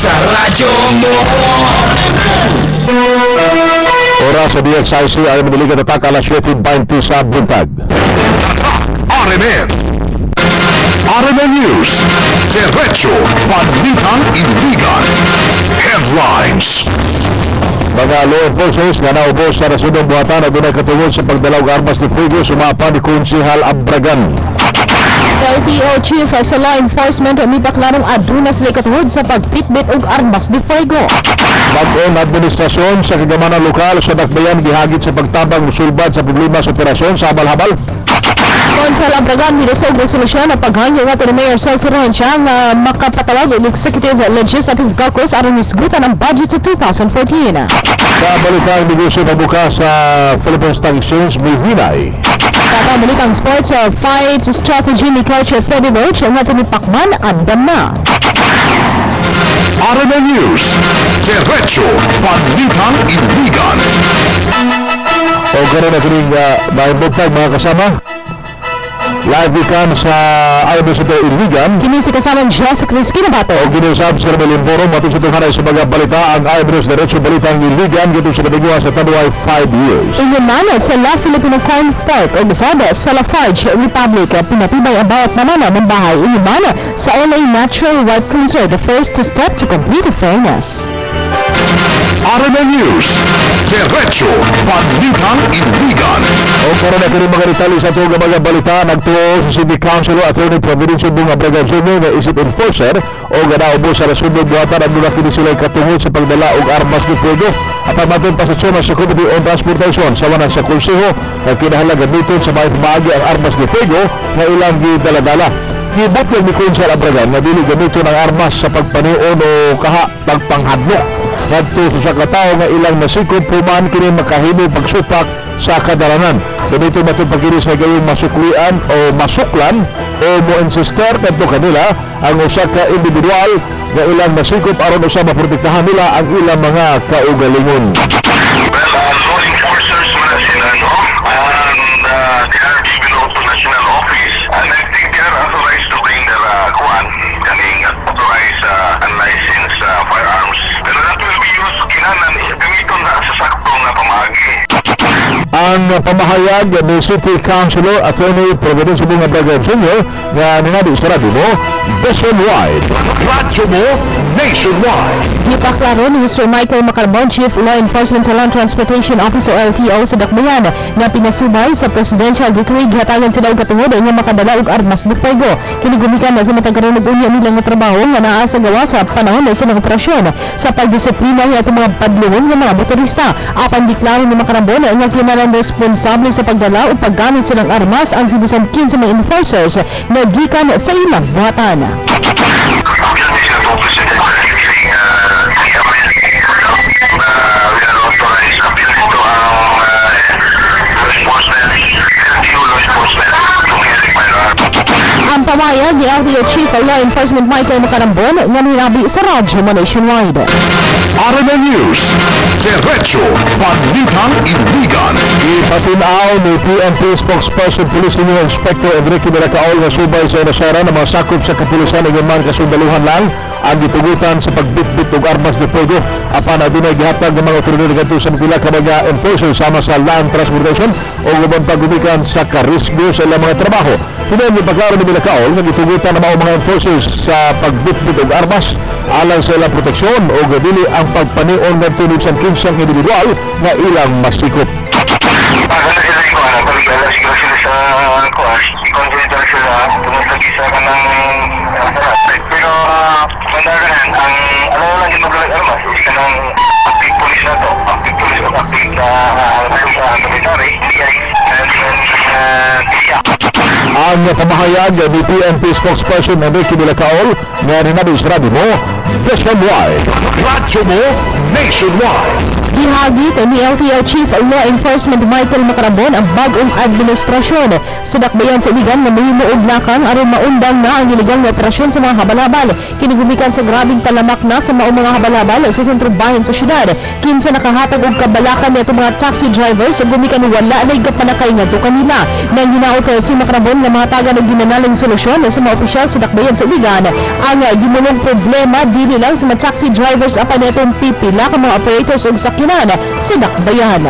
sa radyo mo. Oras sa DXIC ay mabilig at atak alas 7:20 sa buntag. RMN News, Diretso Balitang Iligan. Headlines. Mga law enforcers nga naubos sa nasunong buhatan at dunay katungod sa pagdalaw ng armas ni Fuego sumapa ni Konsehal Abragan. LTO Chief sa Law Enforcement mipaklarong aduna sila katungod sa pagpitbit og armas ni Fuego. Bag-ong administrasyon sa kagamanan lokal sa Dakbayan gihagit sa pagtabang musulbad sa problema sa operasyon sa habal-habal. Konsehal Abragan hinusog ng solusyon na paghangyo nga ni Mayor Celso Roncia nga makapatawag ng Executive Legislative Caucus aron hisgutan ang budget sa 2014. Sa balitang negosyo na bukas sa Philippine Stock Exchange may hinay. Sa balitang sports, fight strategy ni Coach Freddy Roach nga tinipakman andam na. RMN News, Diretso Balitang Iligan. O karon na kining naibutag mga kasama. Live ikan sa Ayos ito Iligan. Kini si kasamang Jessica Chris Kinabato. O ginusab sa Carmelin Forum matong sa tuhanay sa mga balita ang Ayos Diretso Balitang Iligan gito sa nabigwa sa tanuay 5 years. Inyamanas sa La Filipino Corn Pork o bisada sa Lafarge Republic pinatibay ang bawat manana ng bahay. Inyamana sa LA Natural White Cleanser, the first step to complete fairness. RMN News, Diretso Balitang Iligan. O karon na kini mga detalye sa tuwa mga balita nagtuo sa City Council Attorney Provincial Bung Abragan Jr. na isip enforcer o ganaubos sa nasunod buhatan ang mga kini sila katungod sa pagdala og armas ni Fuego. At matun pasasyon sa Committee on Transportation sa wanan sa Konseho na kinahanglan gamiton sa mga pamaagi ang armas ni Fuego na ilang gidala-dala. Gibutyag ni Konsehal Abragan na dili gamiton ang armas sa pagpanion o pagpanghadlok ngadto sa katao nga ilang masikop puman kini makahimo pagsupak sa kadalanan. Ganito matong pagkiris na gayong masuklian o masuklan o mo-insister kadto kanila ang usa ka individual nga ilang masikop aron usa maprotektahan nila ang ilang mga kaugalingon. Law enforcers man sila, no? And they are given out to national office. And I think they are authorized to bring their kaning authorized unlicensed firearms. Pero that will be used kinanan gamiton na sa sakto nga pamaagi. Ang pamahayag ni City Councilor Attorney Provincial Bung Abragan Jr. nga ninadi sa radyo mo nationwide. Radyo mo nationwide. Gipaklaro ni Mr. Michael Macarbon, Chief Law Enforcement sa Land Transportation Office o LTO sa Dakbayan nga pinasubay sa Presidential Decree gihatagan sila og katungod nga makadala og armas ni Fuego. Kini gumikan na sa matagaron og unya nila nga trabaho nga naa sa gawa sa panahon sa silang operasyon sa pagdisiplina nga itong mga padluhon nga mga motorista. Apan diklaro ni Macarbon nga kinalang responsable sa pagdala o paggamit silang armas ang sibisan 15 mga enforcers na gikan sa ilang buhatan. Ang pamahayag ni LTO Chief Law Enforcement Michael Macarambon nga hinabi sa radyo mo nationwide. RMN News, Diretso Balitang Iligan. Ipatinaw ni PNP Spokesperson Police Union Inspector Enrique Miracaol nga subay sa nasara na mga sakop sa kapulisan ng man kasundaluhan lang ang gitugutan sa pagbitbit og armas ni Fuego. Apan adunay gihatag ng mga otoridad ngadto sa pila ka mga enforcers sama sa land transportation o ubang pagumikan sa karisgo sa ilang mga trabaho. Pinay gipaklaro ni Miracaol nga gitugutan ng mga enforcers sa pagbitbit og armas alang sa ilang proteksyon o dili ang pagpanion ngadto sa kinsang individual nga ilang masikop. Siguro sila sa consider sila tumatagi sa kanang pero mandagahan ang alam lang yung magalag armas is kanang active police na to, active police o active sa military Ang pamahayag ni PNP Spokesperson Enrique Miracaol nga rinadi sa radyo mo nationwide. Radyo mo nationwide. Gihagit ni LTO Chief Law Enforcement Michael Macarabon ang bagong administrasyon sa dakbayan sa Iligan na mahimuog lakang aron maundang na ang iligang na operasyon sa mga habalabal. Kinigumikan sa grabing talamak na sa maong mga habalabal sa sentro bayan sa syudad. Kinsa nakahatag og kabalakan nito mga taxi drivers ug gumikan wala na igapanakay ngadto kanila. Nang hinaot si Macarabon nga mahatagan og ginanaling solusyon sa mga opisyal sa dakbayan sa Iligan. Ang gimulong problema dili lang sa mga taxi drivers apan netong pipila ka mga operators og sakyanan sa dakbayan.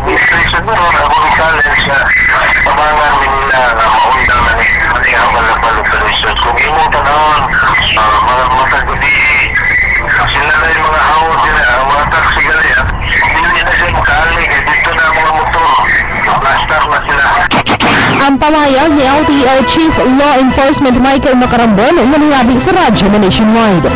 Administration mo ron, ako ni challenge na pamangan nila na maundang na ni habalabal operations. Kung imo tanawon, mga masagudi, sila na yung mga hawad nila, mga taxi gali, hindi nila siya makaali, kaya dito na mga motor, plastar na sila. Ang pamahayag ni LTO Chief Law Enforcement Michael Macarabon na nilabing sa radyo na nationwide.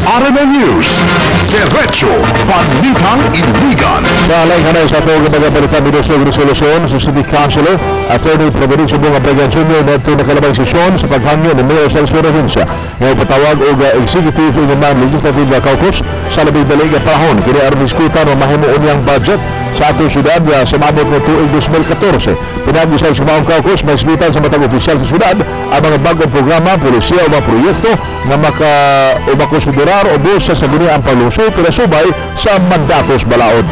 RMN News, Diretso Balitang Iligan. Nalay ka na sa ito ng mga balitang minusog resolusyon sa City Councilor Attorney Providencio Bong Abregan Jr. na ito nakalabang sesyon sa paghangyo ng Mayor Celso Revencia. Ngayon patawag o executive in the man legislative caucus sa labing dalig at panahon. Kini aron diskutan o mahimuon niyang budget sa atong syudad sa mabot ng tuig 2014. Pinagi sa sumahong caucus, may isbitan sa matang opisyal sa syudad ang mga bagong programa, polisiya o mga proyekto na makonsiderar o busa sa guni ang paglusod pero subay sa mandatos balaod.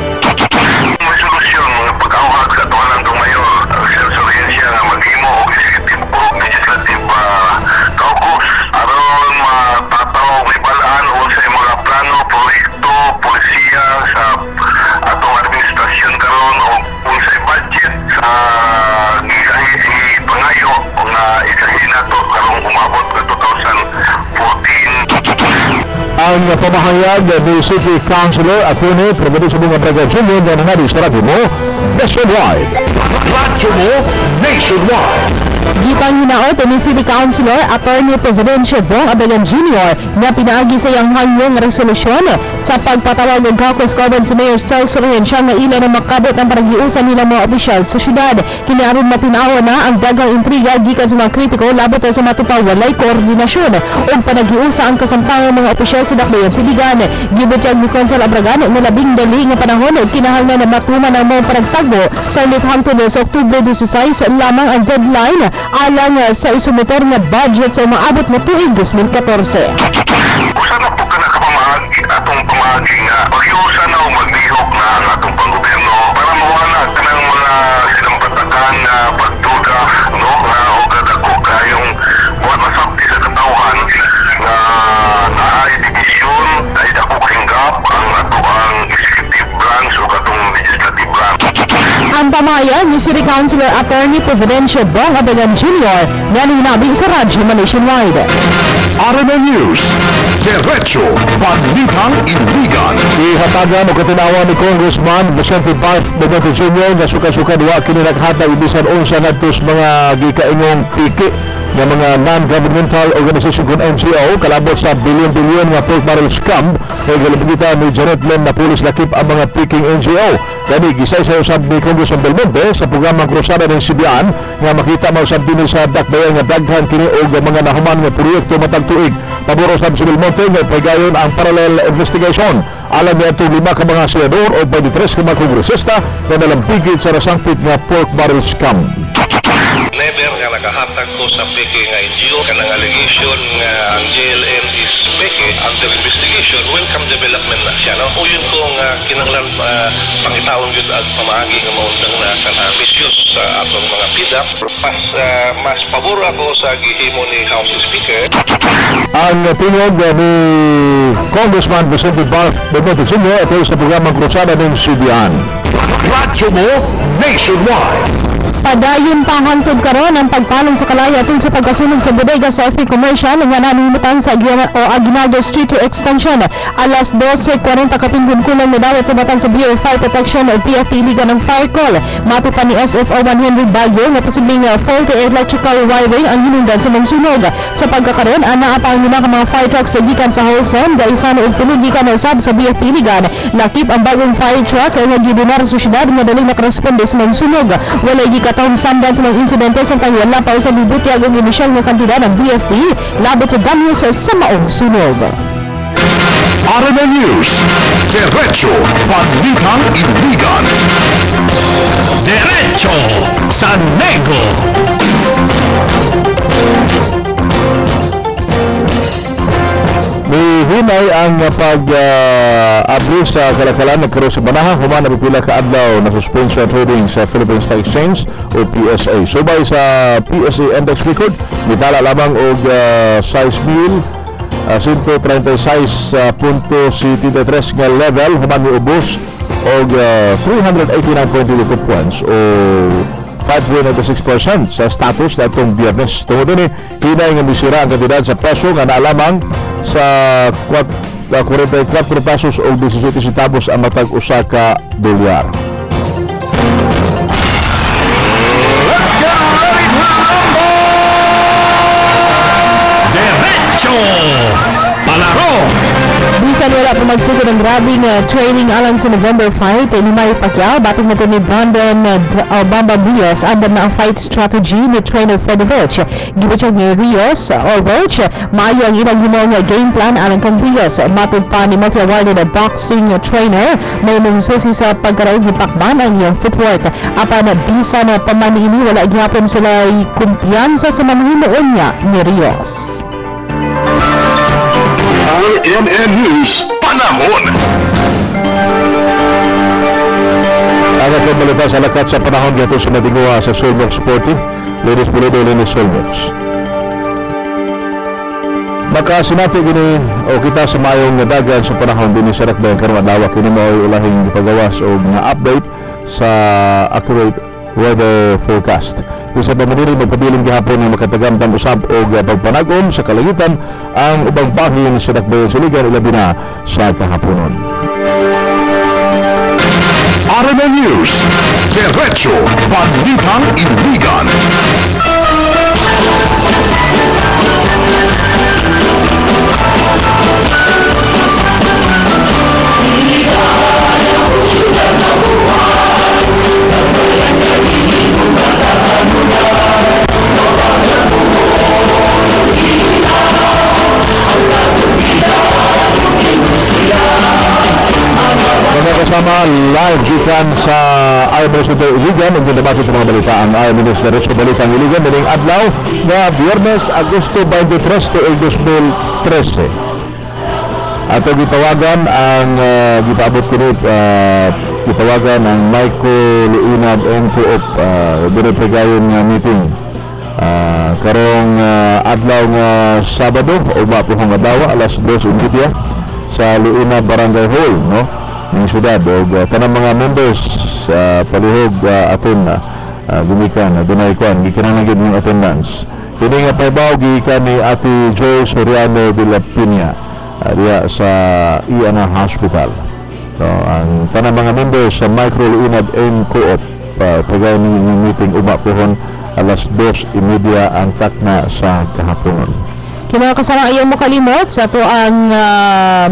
May solusyon, mga pagkawag sa tuwanan ng Mayor Celso Revencia na maghimo o executive o legislative caucus aron matataw may balaan o sa mga plano, proyekto, polisiya sa atong administrasyon karon o sa budget sa pangayo o nga ikahina to karong umabot ka 2014. Ang pamahayag ni City Councilor Attorney Providencio Bong Abregan Jr. na nangyari sa radyo mo nationwide. Radyo mo nationwide. Gipang hinaot ni City Councilor Attorney Providencio Bong Abregan Jr. na pinaagi sa iyang hanyong resolusyon sa pagpatawag ng caucus kauban si Mayor Celso Revencia nga ila na makabot ang panagiusan nilang mga opisyal sa syudad. Kinaron mapinawa na ang dagang intriga gikan sa mga kritiko labot sa matupaw walay koordinasyon o panagiusa ang kasamtangang mga opisyal sa dakbayan sa Iligan. Gibutyag ni Consul Abragan na labing dali nga panahon o kinahanglan na matuman ang mga panagtagbo sa hangtod sa Oktubre 16 lamang ang deadline alang sa isumitor nga budget sa umaabot na tuig 2014. Usa na po ka na kapamahagi atong pamahagi nga pag-iusa na o maglihok na ang atong panggobyerno para mawala ka ng mga sinampatakan na pagduda no nga o gadako kayong buwan masakti sa katauhan na naay division ay dako kinggap ang ato ang executive branch o katong legislative branch. Ang pamahayag ni City Councilor Attorney Providencio Bong Abregan Jr. na hinabi sa radyo nationwide. RMN News, Diretso Balitang Iligan. Ihatagan o katinawa ni Congressman Vicente Barth Benito Jr. na suka-suka duwa kini naghatag ibisan unsa ngadto sa mga gikaingong piki ng mga non-governmental organization kung NGO kalabot sa bilyon-bilyon nga pork barrel scam kay galabigitan ni Janet Len na pulis lakip ang mga piking NGO. Kani gisay sa usab ni Congressman Belmonte sa programang Krusada ng CBN nga makita mausab din sa dakbayan nga daghan kini og mga nahuman nga proyekto matag tuig. Pabor usab si Belmonte nga pagayon ang parallel investigation. Alam niya itong 5 ka mga senador o 23 ka mga kongresista na nalampigit sa nasangpit nga pork barrel scam. Never nga nakahatag ko sa peke nga NGO kanang allegation nga ang JLN is peke under investigation. Welcome development na siya. No? O yun kong kinanglan pangitawang yun at pamahagi nga maundang na kanang misuse sa atong mga PIDAP. Mas pabor ako sa gihimo ni House Speaker. Ang tingog ni Congressman Vicente Barth Benito Jr. ito sa programang Krusada ng CBN. Radyo mo nationwide. Padayon pa hangtod karon ang pagpalong sa kalaya tungod sa pagkasunod sa bodega sa FP Commercial nga nanimitan sa Aguinaldo Street Extension. Alas 12:40 kapinggun kulang nadawat sa batang sa Bureau of Fire Protection o PFP Liga ng Fire Call. Mato pa ni SFO 100 Baguio na posibleng faulty electrical wiring ang hinungdan sa mangsunog. Sa pagkakaroon, ana pa ang mga fire trucks sa gikan sa Holcim dahil sa og tulog gikan usab sa BFP Liga. Lakip ang bagong fire truck nga gidonar sa syudad nga dali nakaresponde sa mangsunog. Walay katong samdan sa mga insidente sa wala pa sa bibutyag ang inisyal nga kantidad ng BFP labot sa danyos sa maong sunog. RMN News. Diretso Balitang Iligan. Diretso sa Nego. Hinay ang pag-abli sa kalakalan nagkaroon sa banaha human na pipila ka adlaw na suspension trading sa Philippine Stock Exchange o PSA. Subay sa PSA Index Record, nitala lamang og size meal 136.73 nga level human ni ubos og 389.22 points o 5.96% sa status na itong biyernes. Tungod din hinay nga misira ang kantidad sa peso nga naalamang sa 44 pesos o 17 centavos ang matag usa ka dolyar. Let's get ready to rumble! Diretso palaro. Bisan wala pa magsugod ng grabing training alang sa November fight ni Manny Pacquiao batong nato ni Brandon Bamba Rios andam na ang fight strategy ni trainer Fredo Roach. Gibutyag ni Rios o Roach maayo ang ilang himong game plan alang kang Rios matod pa ni multi-awarded boxing trainer may mong susi sa pagkaraog ni Pacman ang iyang footwork apan bisan na pamanini wala gihapon sila kumpiyansa sa mamahimoon niya ni Rios. RMN News. Panahon. Ang atong balita sa lakat sa panahon dito sa Madingoa sa Solmox Sporty. Ladies Pulido, Linis Solmox. Makasinati gini o kita sa mayong nadagan sa panahon din sa Rakbayan karong adlaw kini mao ulahing gipagawas o mga update sa accurate weather forecast. Sa pamaniri magpabiling gihapon nga makatagamdang usab o pagpanagom sa kalangitan ang ubang bahin sa Dakbayan Siligan ilabi na sa kahaponon. RMN News. Diretso Balitang Iligan. Kasama live gikan sa RMN News Iligan ang ginabasa sa mga balita ang RMN News Diretso Balitang Iligan daling adlaw na Biyernes, Agosto 23 to 2013. Ato gitawagan ang gipaabot kunit gitawagan ang Michael Luinad and Co-op dinipregayon nga meeting karong adlaw nga Sabado o mapuhang adlaw alas 2:30 sa Luinad Barangay Hall no ng syudad o tanang mga members sa palihog aton gumikan dunay kwan gikinahanglan gid ng attendance. Kini nga paybaw gikan ni Ate Joy Soriano de la Piña diya sa Iana Hospital. So ang tanang mga members sa Micro Luinad and Co-op pagayon ng meeting umapuhon alas 2:30 ang takna sa kahaponon. Kaya kasama ayaw mo kalimot sa ito ang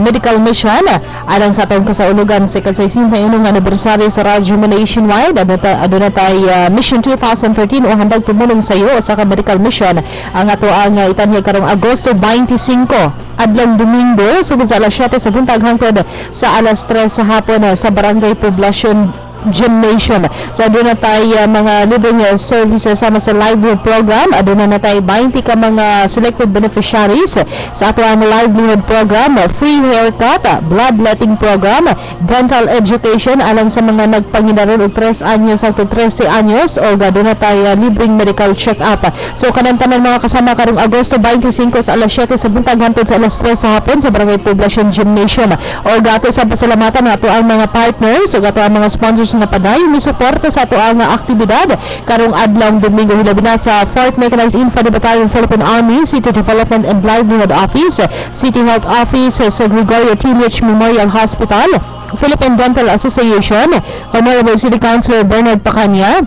medical mission alang sa itong kasaulugan sa kasaysin na inong anibersaryo sa radyo mo nationwide. Ano na tayo mission 2013 o handang tumulong sa iyo sa medical mission ang ato ang itanyag karong Agosto 25 adlang Domingo sa alas 7 sa buntag hangtod sa alas 3 sa hapon sa Barangay Poblacion Gymnasium. So doon na tayo mga libreng services sama sa livelihood program. Doon na tayo 20 ka mga selected beneficiaries sa ato ang livelihood program, free haircut, bloodletting program, dental education alang sa mga nagpanginaron og 3 anyos hangtod 13 anyos o doon na tayo libreng medical check-up. So kanantanan mga kasama karong Agosto 25 sa alas 7 sa buntag hangtod sa alas 3 sa hapon sa Barangay Poblacion Gymnasium. O gato sa pasalamatan ato ang mga partners o gato ang mga sponsors nga padayon ni suporta sa ato ang aktibidad karong adlaw Domingo hilabi na sa 4th Mechanized Infantry Battalion Philippine Army City Development and Livelihood Office, City Health Office sa Gregorio T.H. Memorial Hospital, Philippine Dental Association, Honorable City Councilor Bernard Pacanya,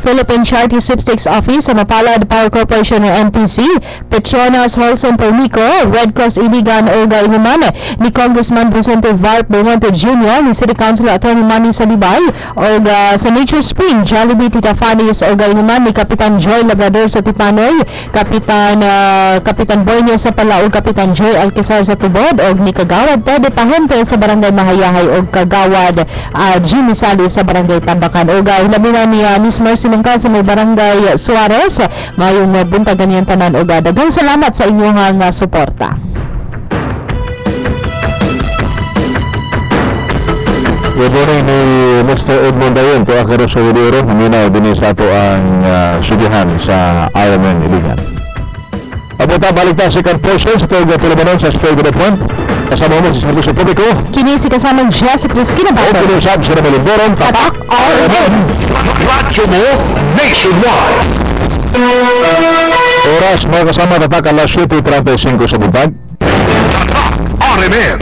Philippine Charity Sweepstakes Office sa Mapalad Power Corporation ng MPC, Petronas Wholesale Permico, Red Cross Iligan Olga Inumane, ni Congressman Vicente Varp Belmonte Jr., ni City Councilor Attorney Manny Salibay, o sa Nature Spring, Jollibee Tita Fanny's Olga Inuman, ni Kapitan Joy Labrador sa Tipanoy, Kapitan Boyne sa Palaog, Kapitan Joy Alquezar sa Tubod, o ni Kagawad Tede Pahente sa Barangay Mahayahay, o Kagawad Jimmy Sali sa Barangay Tambakan. O hilabinan ni Miss Mercy Mangka sa may Barangay Suarez, mayong buntagan niyang tanan. O daghang salamat sa inyong suporta. Good morning ni Mr. Edmond Dayon, to akaro sa Wiliro, naminaw din sa ato ang sugihan sa Ironman Iligan. Abuta, balik na second portion sa Tuga Tulabanon sa Spray to the Point. Kasama mo si Servicio Publico. Kini si kasamang Jessica Cristina O Bato. pinusab sa Nabalindoron, Tatak RMN. Radyo mo nationwide. Oras mga kasama, Tatak alas 7:35 sa buntag. Tatak RMN.